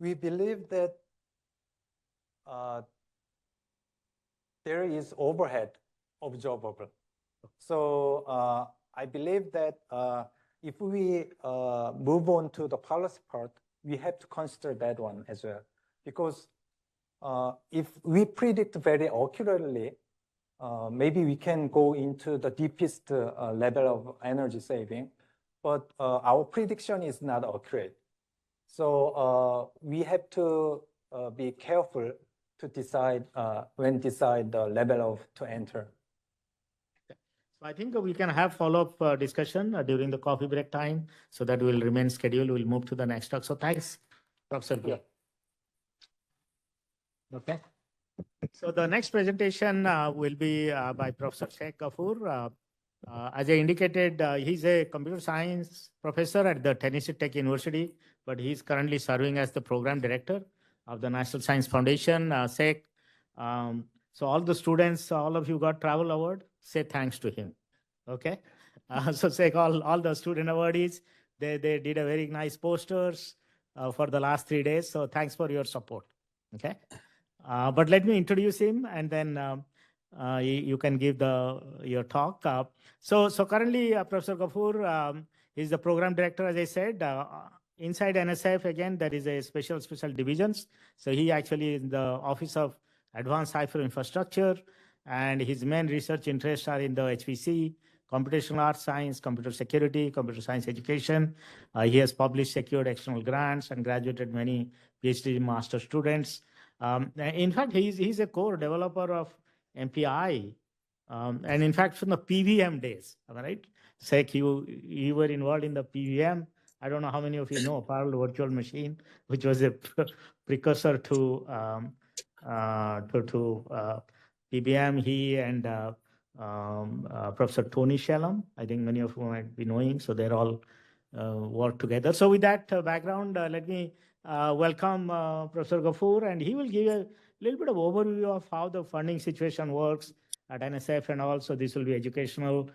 we believe that there is overhead observable. So I believe that if we move on to the policy part, we have to consider that one as well. Because if we predict very accurately, maybe we can go into the deepest level of energy saving, but our prediction is not accurate. So we have to be careful to decide when decide the level of to enter. So I think we can have follow-up discussion during the coffee break time, so that will remain scheduled. We'll move to the next talk. So thanks, Professor. Yeah. Okay. So the next presentation will be by Professor Sheikh Ghafoor. As I indicated, he's a computer science professor at the Tennessee Tech University, but he's currently serving as the program director of the National Science Foundation. Sheikh, so all the students, all of you got travel award, say thanks to him. Okay. So Sheikh, all the student awardees, they did a very nice posters for the last 3 days. So thanks for your support. Okay. But let me introduce him, and then you can give your talk. So currently, Professor Ghafoor is the program director, as I said. Inside NSF, again, there is a special divisions. So he actually is in the Office of Advanced Cyberinfrastructure, and his main research interests are in the HPC, computational art science, computer security, computer science education. He has published, secured external grants, and graduated many PhD master students. In fact, he's a core developer of MPI, and in fact, from the PVM days, all right? Sheikh, you were involved in the PVM. I don't know how many of you know Parallel Virtual Machine, which was a precursor to PVM. He and Professor Tony Shalom, I think many of you might be knowing, so they're all work together. So with that background, let me welcome Professor Ghafoor, and he will give a little bit of overview of how the funding situation works at NSF, and also this will be educational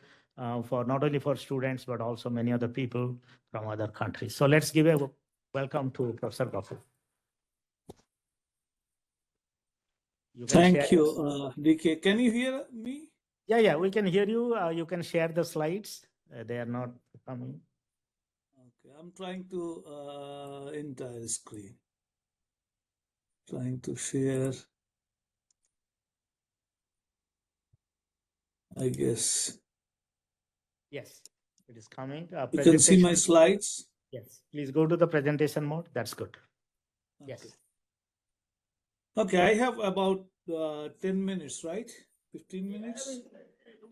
for not only for students, but also many other people from other countries. So let's give a welcome to Professor Ghafoor. Thank you, DK. Can you hear me? Yeah, we can hear you. You can share the slides. They are not coming. Okay, I'm trying to entire screen. Trying to share. I guess. Yes, it is coming. You can see my slides. Yes, please go to the presentation mode. That's good. Okay. Yes. Okay, I have about 10 minutes, right? 15 minutes?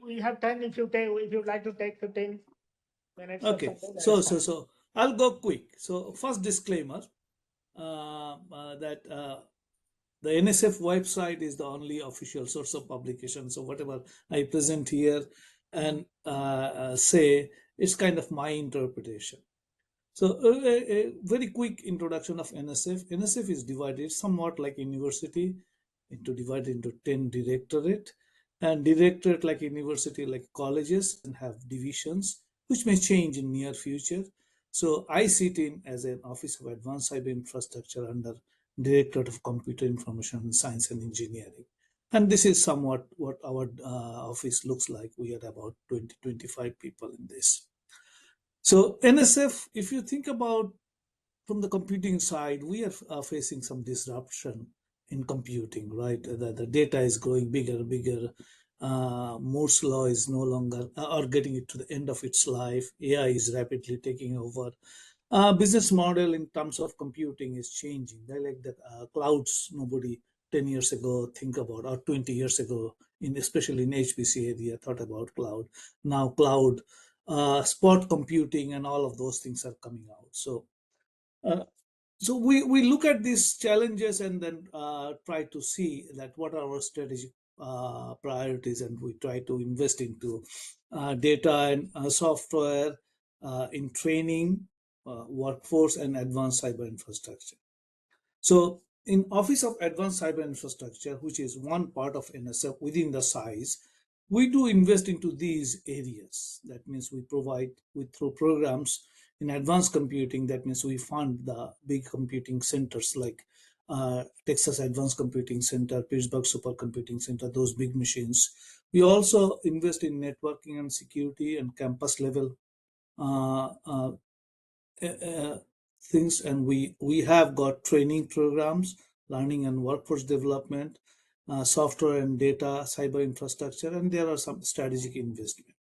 We have 10 if you'd like to take 15 minutes. Okay, so I'll go quick. So first disclaimer that the NSF website is the only official source of publication. So whatever I present here and say, it's kind of my interpretation. So a very quick introduction of NSF. NSF is divided somewhat like university, divided into 10 directorate, and directorate like university, like colleges, and have divisions, which may change in near future. So I sit in as an Office of Advanced Cyberinfrastructure under Directorate of Computer Information Science and Engineering. And this is somewhat what our office looks like. We are about 20-25 people in this. So NSF, if you think about from the computing side, we are facing some disruption in computing, right? The data is growing bigger and bigger. Moore's law is no longer, or getting it to the end of its life. AI is rapidly taking over. Business model in terms of computing is changing. They're like that clouds nobody 10 years ago think about, or 20 years ago, especially in HPC area, thought about cloud. Now cloud, spot computing, and all of those things are coming out. So we look at these challenges and then try to see that what are our strategic priorities, and we try to invest into data and software, in training, workforce, and advanced cyber infrastructure. So in Office of Advanced Cyberinfrastructure, which is one part of NSF within the size, we do invest into these areas. That means we provide, through programs, In advanced computing, that means we fund the big computing centers like Texas Advanced Computing Center, Pittsburgh Supercomputing Center, those big machines. We also invest in networking and security and campus level things, and we have got training programs, learning and workforce development, software and data, cyber infrastructure, and there are some strategic investment.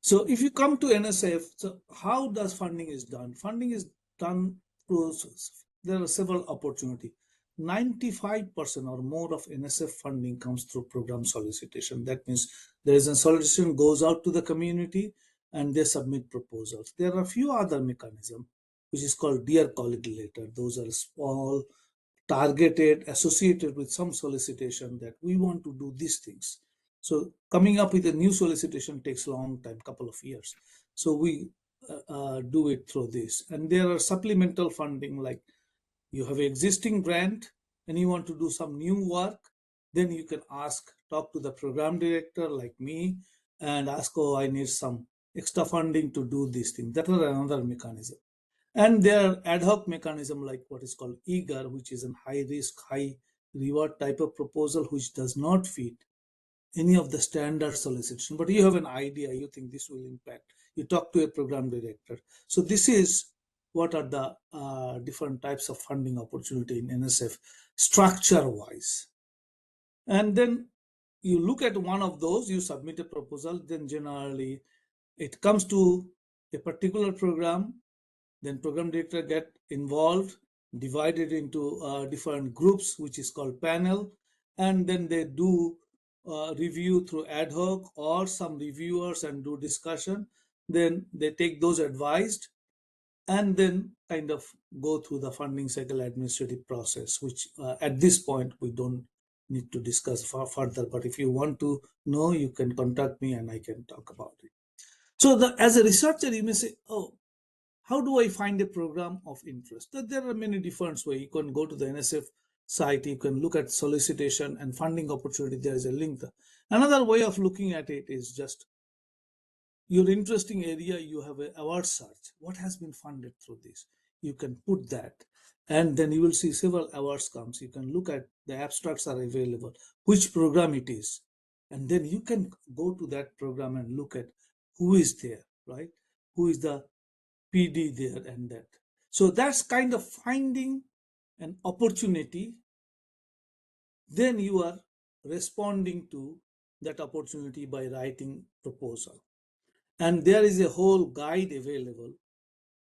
So if you come to NSF, so how does funding is done? Funding is done through, there are several opportunities. 95% or more of NSF funding comes through program solicitation. That means there is a solicitation goes out to the community and they submit proposals. There are a few other mechanisms, which is called Dear Colleague Letter. Those are small, targeted, associated with some solicitation that we want to do these things. So coming up with a new solicitation takes a long time, couple of years. So we do it through this. And there are supplemental funding, like you have existing grant and you want to do some new work, then you can talk to the program director like me and ask, oh, I need some extra funding to do this thing. That is another mechanism. And there are ad hoc mechanism like what is called eager, which is a high risk, high reward type of proposal, which does not fit any of the standard solicitation, but you have an idea, you think this will impact. You talk to a program director. So this is what are the different types of funding opportunity in NSF structure-wise. And then you look at one of those, you submit a proposal, then generally it comes to a particular program, then program director get involved, divided into different groups, which is called panel, and then they do review through ad hoc or some reviewers and do discussion. Then they take those advised and then kind of go through the funding cycle administrative process, which at this point we don't need to discuss further. But if you want to know, you can contact me and I can talk about it. So as a researcher, you may say, oh, how do I find a program of interest? There are many different ways. You can go to the NSF site, you can look at solicitation and funding opportunity. There is a link there. Another way of looking at it is just your interesting area, you have an award search. What has been funded through this? You can put that and then you will see several awards comes. You can look at the abstracts are available, which program it is. And then you can go to that program and look at who is there, right? Who is the PD there and that. So that's kind of finding an opportunity. Then you are responding to that opportunity by writing proposal. And there is a whole guide available.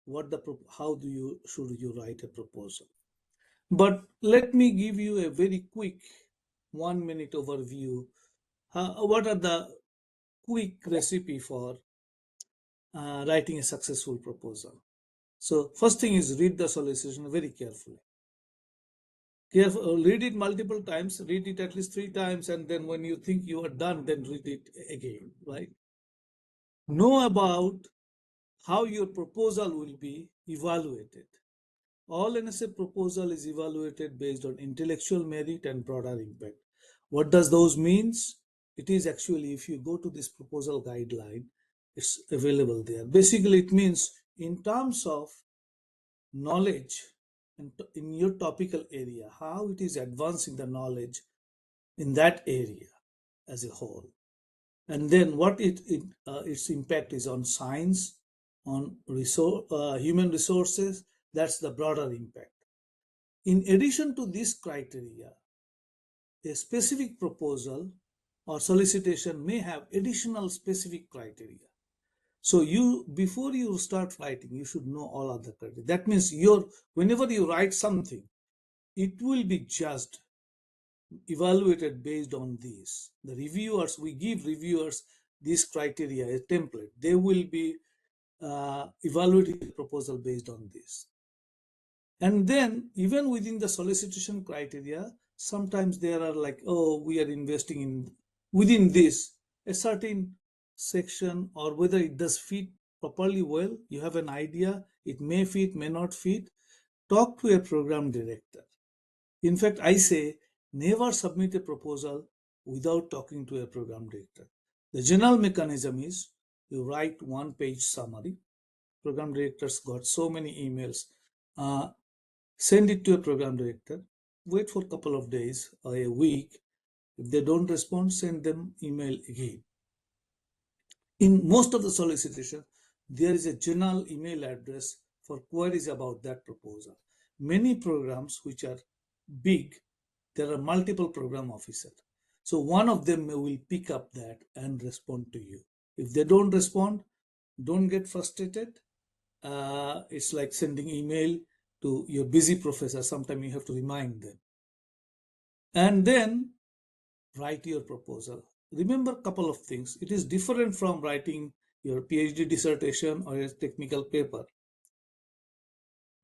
Should you write a proposal? But let me give you a very quick 1 minute overview. What are the quick recipe for writing a successful proposal? So first thing is read the solicitation very carefully. Read it multiple times, read it at least 3 times, and then when you think you are done, then read it again, right? Know about how your proposal will be evaluated. All NSF proposal is evaluated based on intellectual merit and broader impact. What does those means? It is actually, if you go to this proposal guideline, it's available there. Basically, it means in terms of knowledge and in your topical area, how it is advancing the knowledge in that area as a whole. And then what its impact is on science, on human resources, that's the broader impact. In addition to this criteria, a specific proposal or solicitation may have additional specific criteria. So before you start writing, you should know all other criteria. That means whenever you write something, it will be judged, evaluated based on these. We give reviewers this criteria, a template. They will be evaluating the proposal based on this. And then even within the solicitation criteria, sometimes there are like, oh, we are investing within this, a certain section, or whether it does fit properly well. You have an idea, it may fit, may not fit. Talk to a program director. In fact, I say, never submit a proposal without talking to a program director. The general mechanism is you write one-page summary. Program directors got so many emails. Send it to a program director. Wait for a couple of days or a week. If they don't respond, send them email again. In most of the solicitation, there is a general email address for queries about that proposal. Many programs which are big, there are multiple program officers. So one of them will pick up that and respond to you. If they don't respond, don't get frustrated. It's like sending email to your busy professor. Sometimes you have to remind them. And then write your proposal. Remember a couple of things. It is different from writing your PhD dissertation or a technical paper.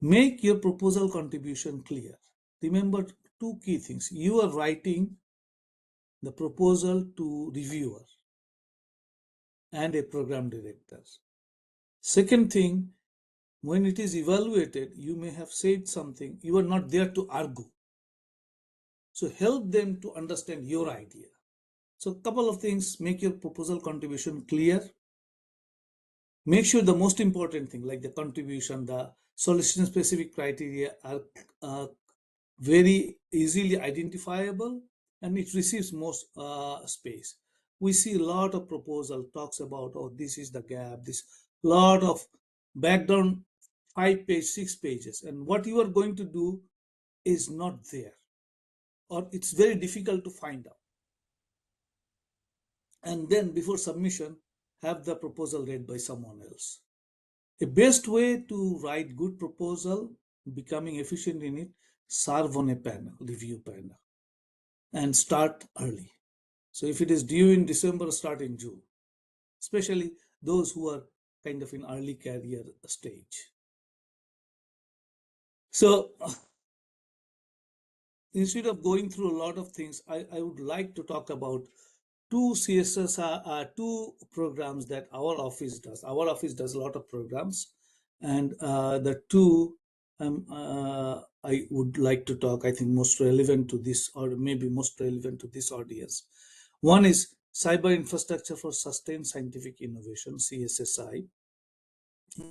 Make your proposal contribution clear. Remember two key things. You are writing the proposal to reviewer and a program director. Second thing, when it is evaluated, you may have said something. You are not there to argue. So help them to understand your idea. So a couple of things, make your proposal contribution clear. Make sure the most important thing, like the contribution, the solicitation specific criteria are very easily identifiable, and it receives most space. We see a lot of proposal talks about, oh, this is the gap, this lot of background, 5 pages, 6 pages, and what you are going to do is not there, or it's very difficult to find out. And then before submission, have the proposal read by someone else. A best way to write good proposal, becoming efficient in it, serve on a panel, review panel, and start early. So if it is due in December, start in June, especially those who are kind of in early career stage. So instead of going through a lot of things, I would like to talk about two two programs that our office does. Our office does a lot of programs, and the two I would like to talk, I think, most relevant to this, or maybe most relevant to this audience. One is Cyber Infrastructure for Sustained Scientific Innovation, CSSI.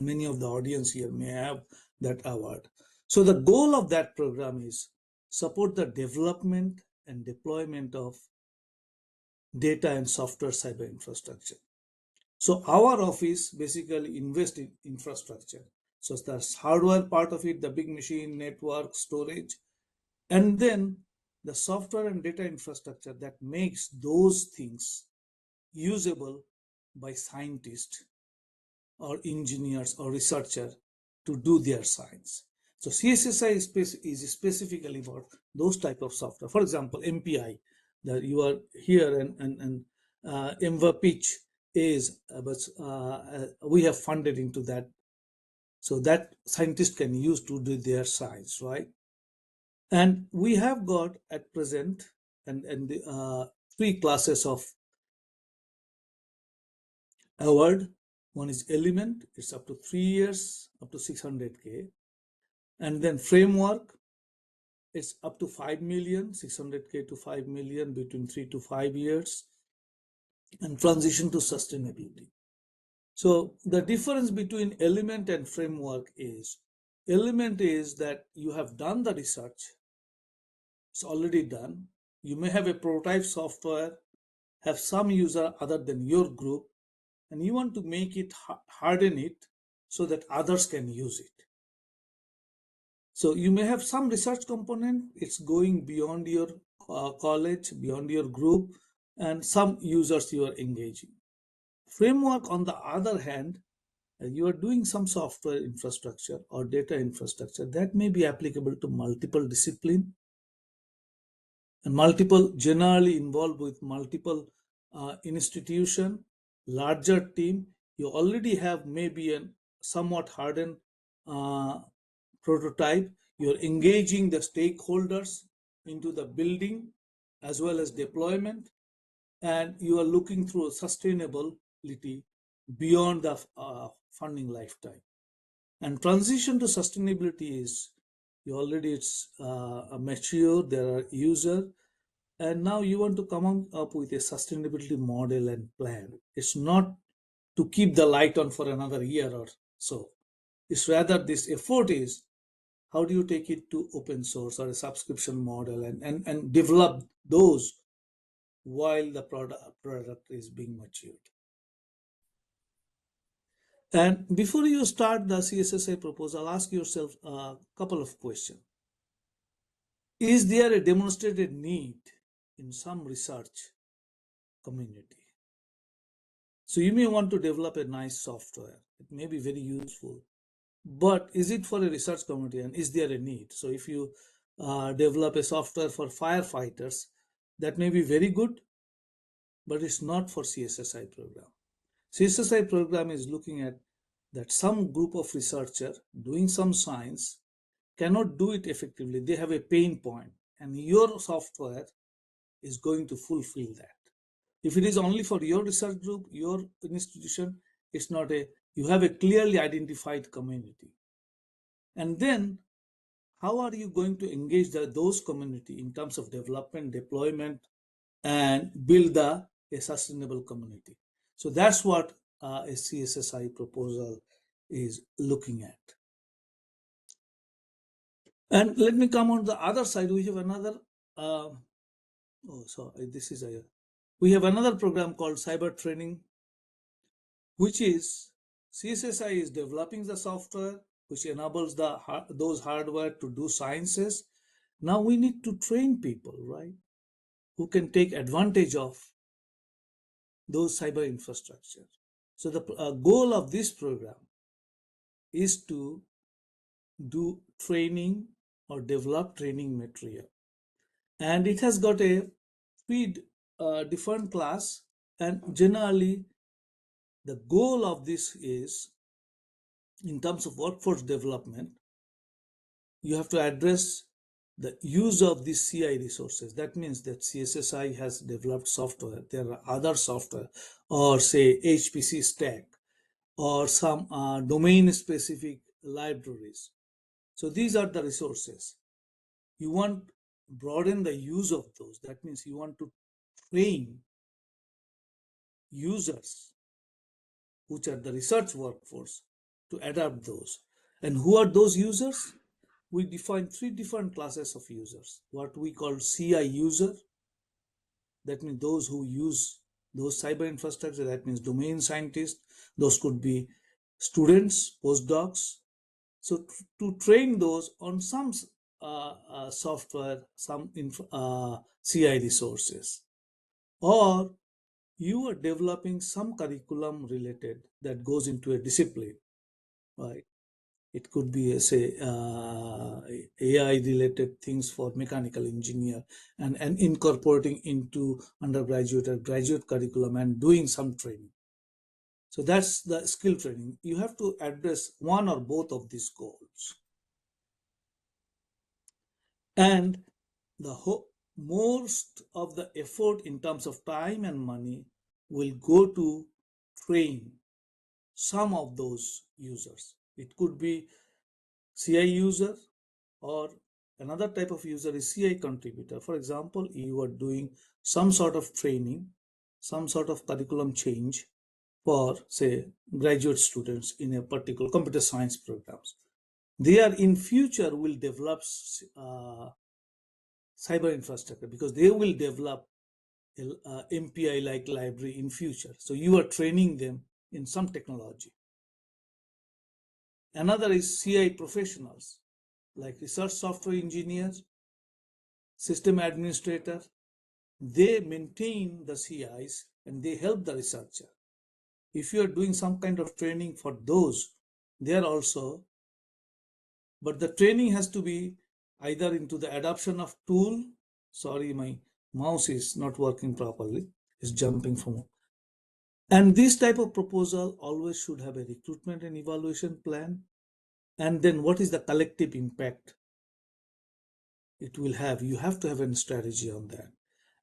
Many of the audience here may have that award. So the goal of that program is support the development and deployment of data and software cyber infrastructure. So our office basically invests in infrastructure. So that's hardware part of it, the big machine, network, storage, and then the software and data infrastructure that makes those things usable by scientists or engineers or researchers to do their science. So CSSI is specifically about those type of software. For example, MPI, that you are here, and MVA pitch is, but we have funded into that, so that scientists can use to do their science, right? And we have got at present and the 3 classes of award. One is Element, it's up to 3 years, up to 600K. And then Framework, it's up to 5 million, 600K to 5 million between 3 to 5 years. And Transition to Sustainability. So the difference between Element and Framework is, Element is that you have done the research, it's already done. You may have a prototype software, have some user other than your group, and you want to make it, harden it so that others can use it. So you may have some research component, it's going beyond your college, beyond your group, and some users you are engaging. Framework, on the other hand, you are doing some software infrastructure or data infrastructure that may be applicable to multiple discipline and multiple, generally involved with multiple institution, larger team. You already have maybe a somewhat hardened prototype. You're engaging the stakeholders into the building as well as deployment, and you are looking through sustainability beyond the funding lifetime. And transition to sustainability is, you already, it's mature, there are users, and now you want to come up with a sustainability model and plan. It's not to keep the light on for another year or so. It's rather this effort is how do you take it to open source or a subscription model and develop those while the product is being matured. And before you start the CSSI proposal, ask yourself a couple of questions. Is there a demonstrated need in some research community? So you may want to develop a nice software. It may be very useful, but is it for a research community and is there a need? So if you develop a software for firefighters, that may be very good, but it's not for CSSI program. CSSI program is looking at that some group of researcher doing some science cannot do it effectively. They have a pain point, and your software is going to fulfill that. If it is only for your research group, your institution, it's not you have a clearly identified community. And then how are you going to engage those community in terms of development, deployment, and build a sustainable community? So that's what a CSSI proposal is looking at. And let me come on the other side. We have another, we have another program called cyber training, which is CSSI is developing the software, which enables those hardware to do sciences. Now we need to train people, right, who can take advantage of those cyber infrastructure. So the goal of this program is to do training or develop training material. And it has got a 3 different class, and generally the goal of this is, in terms of workforce development, you have to address the use of these CI resources. That means that CSSI has developed software. There are other software, or say HPC stack, or some domain-specific libraries. So these are the resources. You want to broaden the use of those. That means you want to train users, which are the research workforce, to adapt those. And who are those users? We define 3 different classes of users. What we call CI user, that means those who use those cyber infrastructure, that means domain scientists, those could be students, postdocs. So to train those on some software, some CI resources, or you are developing some curriculum related that goes into a discipline, right? It could be, say, AI related things for mechanical engineer, and incorporating into undergraduate or graduate curriculum and doing some training. So that's the skill training. You have to address one or both of these goals. And most of the effort in terms of time and money will go to train some of those users. It could be CI user, or another type of user is CI contributor. For example, you are doing some sort of training, some sort of curriculum change for, say, graduate students in a particular computer science programs. They are in future will develop cyber infrastructure, because they will develop MPI like library in future. So you are training them in some technology. Another is CI professionals, like research software engineers, system administrator. They maintain the CIs and they help the researcher. If you are doing some kind of training for those, they are also, but the training has to be either into the adoption of tool. Sorry, my mouse is not working properly. It's jumping from. And this type of proposal always should have a recruitment and evaluation plan. And then what is the collective impact it will have? You have to have a strategy on that.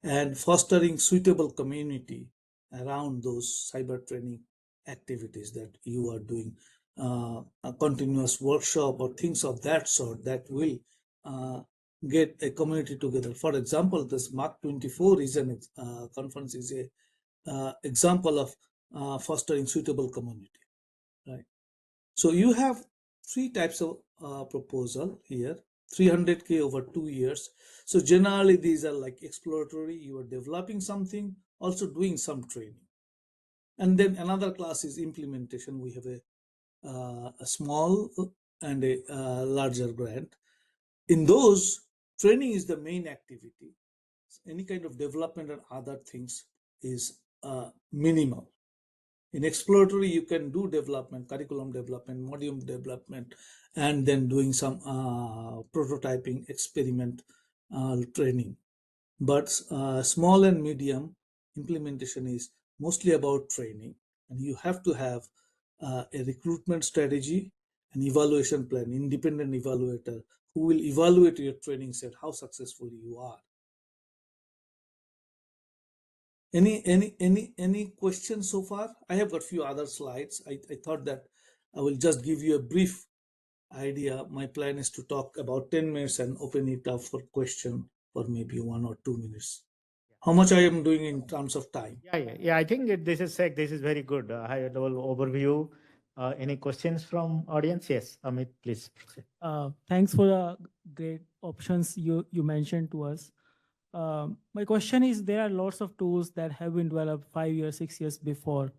And fostering suitable community around those cyber training activities that you are doing, a continuous workshop or things of that sort that will get a community together. For example, this Mark 24 is an conference is a example of fostering suitable community, right? So you have three types of proposal here, 300K over 2 years. So generally these are like exploratory, you are developing something, also doing some training. And then another class is implementation. We have a small and a larger grant. In those, training is the main activity. Any kind of development and other things is minimal. In exploratory, you can do development, curriculum development, module development, and then doing some prototyping, experiment training. But small and medium implementation is mostly about training, and you have to have a recruitment strategy, an evaluation plan, independent evaluator who will evaluate your training set, how successful you are. Any questions so far? I have got a few other slides. I thought that I will just give you a brief idea. My plan is to talk about 10 minutes and open it up for question for maybe 1 or 2 minutes. How much I am doing in terms of time? Yeah. I think this is very good. High level overview. Any questions from audience? Yes, Amit, please proceed. Thanks for the great options you mentioned to us. My question is, there are lots of tools that have been developed 5 years, 6 years before,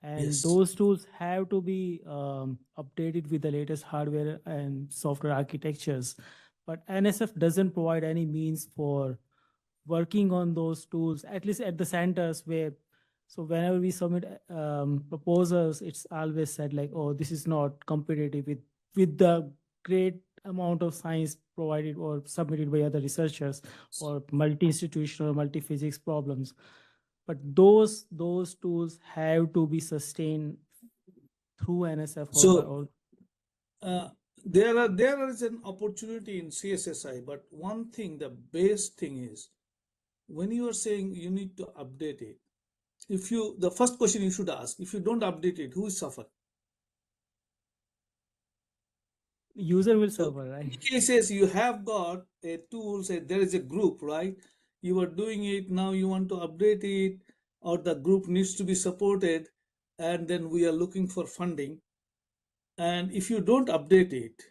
and Yes. those tools have to be updated with the latest hardware and software architectures. But NSF doesn't provide any means for working on those tools, at least at the centers where. So whenever we submit proposals, it's always said like, oh, this is not competitive with the great amount of science provided or submitted by other researchers or multi-institutional, multi-physics problems. But those tools have to be sustained through NSF. So there is an opportunity in CSSI, but one thing, the base thing is, when you are saying you need to update it, the first question you should ask, if you don't update it, who is suffering? User will So suffer, right? in cases you have got a tool, say there is a group, right? You are doing it, now you want to update it, or the group needs to be supported, and then we are looking for funding. And if you don't update it,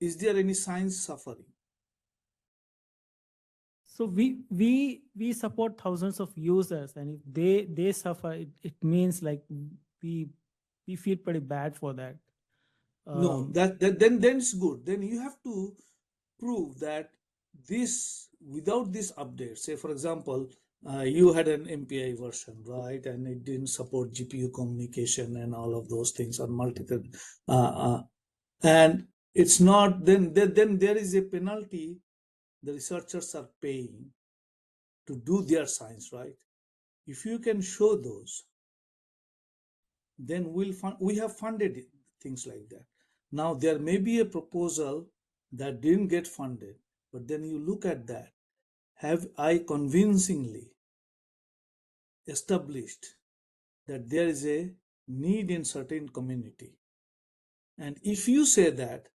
is there any science suffering? So we support thousands of users, and if they suffer, it means like we feel pretty bad for that. No, then it's good. Then you have to prove that this, without this update, say for example, you had an MPI version, right, and it didn't support GPU communication and all of those things on multi-thread, and it's not, then there is a penalty the researchers are paying to do their science, right? If you can show those, then we have funded things like that. Now there may be a proposal that didn't get funded, but then you look at that, have I convincingly established that there is a need in certain community? And if you say that,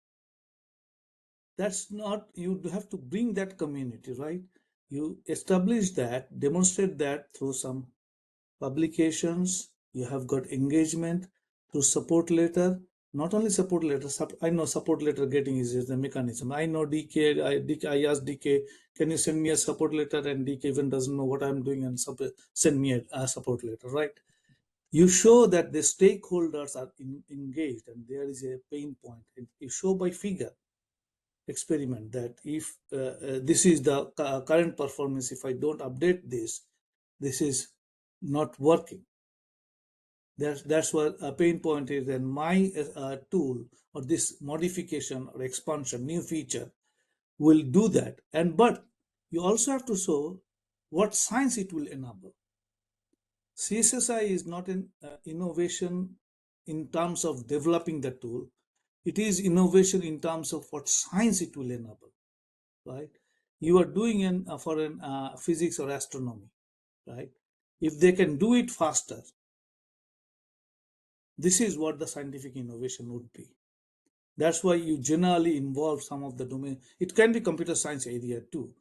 that's not, you have to bring that community, right? You establish that, demonstrate that through some publications, you have got engagement through support letter. Not only support letter, I know support letter getting is the mechanism. I know DK, I asked DK, can you send me a support letter? And DK even doesn't know what I'm doing and send me a support letter, right? You show that the stakeholders are engaged and there is a pain point. You show by figure experiment that if this is the current performance, if I don't update this is not working. That's what a pain point is, and my tool or this modification or expansion, new feature will do that. But you also have to show what science it will enable. CSSI is not an innovation in terms of developing the tool. It is innovation in terms of what science it will enable, right? You are doing for physics or astronomy, right? If they can do it faster, this is what the scientific innovation would be. That's why you generally involve some of the domain. It can be computer science area too.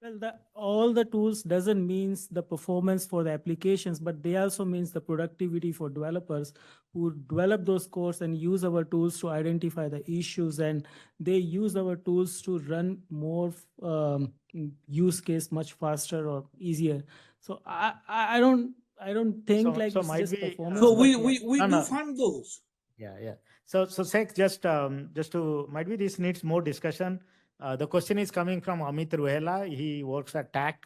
Well, all the tools doesn't means the performance for the applications, but they also means the productivity for developers who develop those codes and use our tools to identify the issues, and they use our tools to run more use case much faster or easier. So I don't think like So it's might just be, performance. So but we No, do no. fund those. Yeah. So Sheikh, just to, might be this needs more discussion. The question is coming from Amit Ruhela. He works at TAC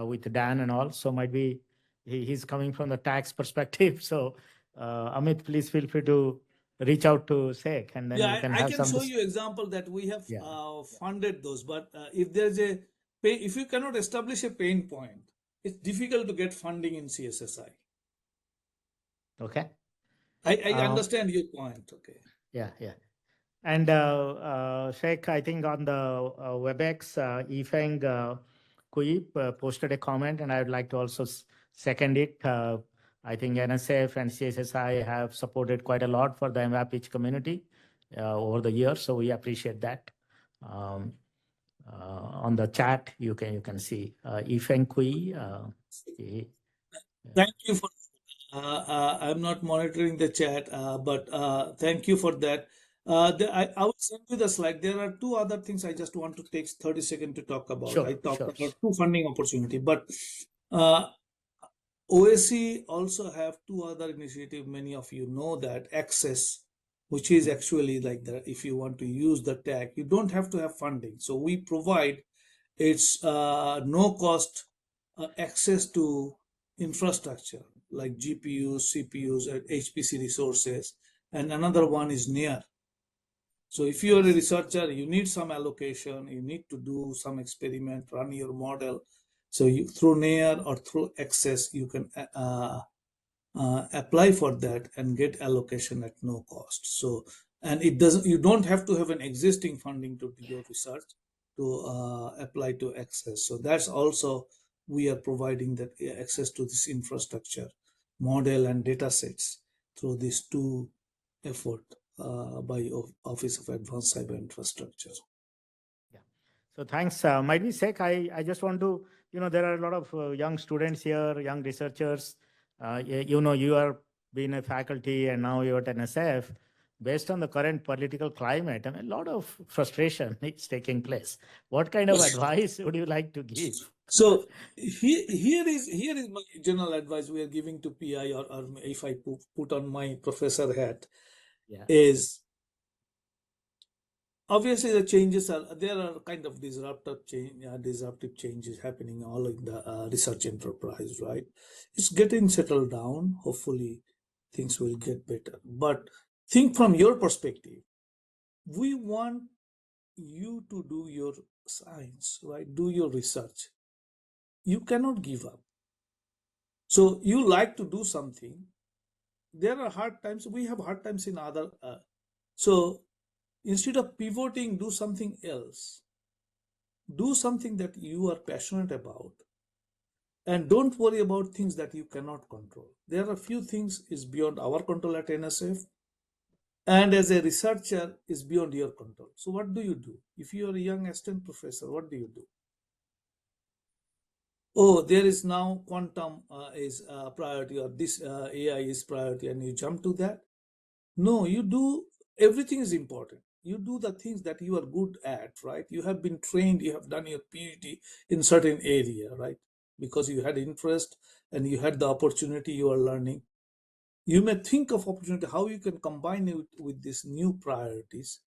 with Dan and all. So might be he's coming from the tax perspective. So Amit, please feel free to reach out to Sheikh, and then Yeah, you can I have can some. show you example that we have Yeah. funded those, but if there's a if you cannot establish a pain point, it's difficult to get funding in CSSI. Okay. I Um, understand your point. Okay. Yeah. And Sheikh, I think on the WebEx, Yifeng Kui posted a comment, and I would like to also second it. I think NSF and CSSI have supported quite a lot for the MWAPIC community over the years, so we appreciate that. On the chat, you can see Yifeng Kui. Thank you for. I'm not monitoring the chat, but thank you for that. I will send you the slide. There are two other things I just want to take 30 seconds to talk about. I talked about two funding opportunity, but OSC also have two other initiatives. Many of you know that Access, which is actually like the, if you want to use the tag, you don't have to have funding. So we provide it's no cost access to infrastructure like GPUs, CPUs, and HPC resources. And another one is NEAR. So if you're a researcher, you need some allocation, you need to do some experiment, run your model. So you, through NEAR or through Access, you can apply for that and get allocation at no cost. So, and it doesn't, you don't have to have an existing funding to do your research to apply to Access. So that's also, we are providing that access to this infrastructure, model and data sets through these two effort by Office of Advanced Cyberinfrastructure. Yeah. So thanks. Might be Sheikh, I just want to, there are a lot of young students here, young researchers. You are being a faculty and now you're at NSF. Based on the current political climate, a lot of frustration is taking place. What kind of advice would you like to give? So here is my general advice we are giving to PI, or if I put on my professor hat, is obviously the changes there are kind of disruptive changes happening all in the research enterprise, right? It's getting settled down. Hopefully things will get better. But think from your perspective. We want you to do your science, right? Do your research. You cannot give up. So you like to do something. There are hard times. We have hard times in other. So instead of pivoting, do something else. Do something that you are passionate about. And don't worry about things that you cannot control. There are a few things is beyond our control at NSF. And as a researcher is beyond your control. So what do you do? If you are a young assistant professor, what do you do? Oh, there is now quantum is priority, or this AI is priority, and you jump to that. No, you do, everything is important. You do the things that you are good at, right? You have been trained, you have done your PhD in certain area, right? Because you had interest and you had the opportunity, you are learning. You may think of opportunity, how you can combine it with these new priorities